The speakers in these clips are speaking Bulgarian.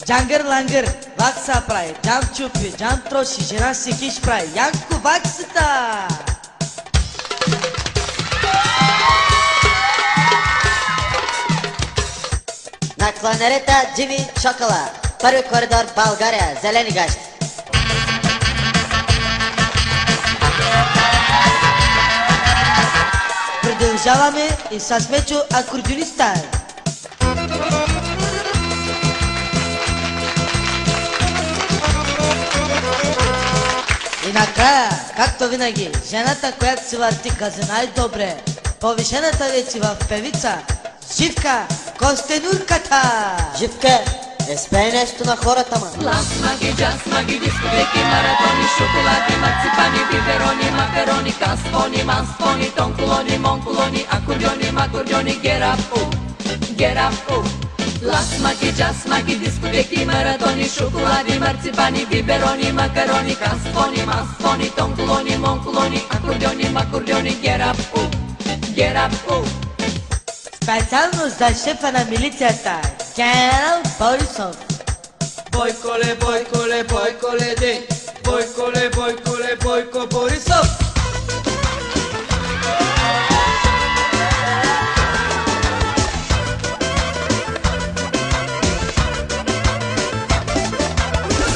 Jangır langır, vaksa pray, jam chupi, jam troši, žena si kiš pray, Janku vaksita. На кланерета Джими Чокола. Първи коридор България. Зелени гащи. Продължаваме и с Мечо акордеониста. И накрая, както винаги, жената, която се върти газа най-добре, повишената вече в певица, Живка Костенурката. Живка, спее нещо на хората, ма. Пластмаги, джазмаги, дискотеки, маратони, шоколади, марципани, биберони, макарони, каспони, маспони, тонколони, монколони, акордеони, макордеони, get up, get up, Пластмаги, джазмаги, дискотеки, маратони, шоколади, марципани, биберони, макарони, каспони, маспони, тонколони, монколони, акордеони, макордеони, get up, get up, Специално за шефа на милицията, генерал Борисов. Бойколе, бойколе, бойколе, дей, бойколе, бойколе, бойко Борисов.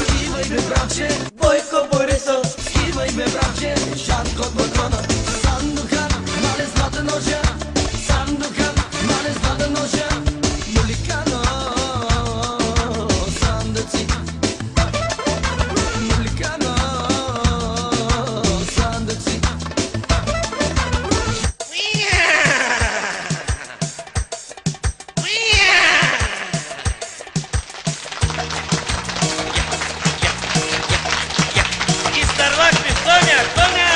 Скивай ме, братче, Бойко Борисов. Скивай ме, братче, Жанко от балкона. Сандухана, мале злата ножа. Сандухана, мале злата ножа. Моликано, сандъци. Моликано, сандъци. Изтървахме коня, коня!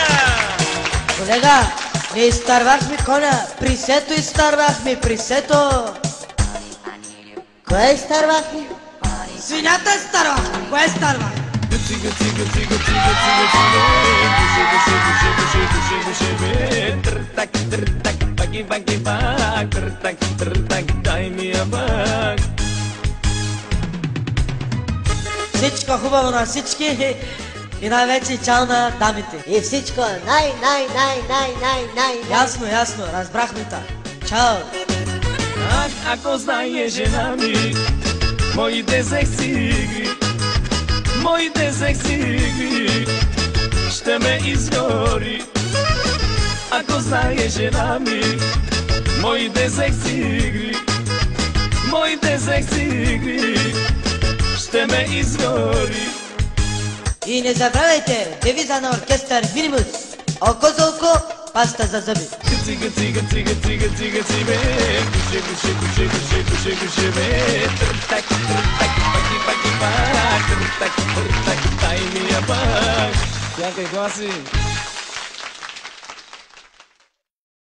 Колега, не изтървахме коня, присето изтървахме, присето. Кое изтървахме? Свинята изтървахме, кое изтървахме? Цига, цига, цига, цига, цига, цига. Тртак, тртак, баги, баги, баг. Тртак, тртак, дай ми я баг. Всичко хубаво на всички и най-вече чао на дамите. И всичко най. Ясно, ясно, разбрахме та. Чао. Ах, ако знае жена ми, моите секси игри, моите секси игри, ще ме изгори. Ако знае жена ми, моите секси игри, моите секси игри, ще ме изгори. И не забравяйте девиза на оркестър Минимус. Око за око, паста за зъби. Цига, цига, цига, цига, цига, цига, куше, куше, куше, куше, куше, куше, бе. Тртак, тртак, паки, паки, пак. Тртак, тртак, дай ми я пак. Сякай гласи.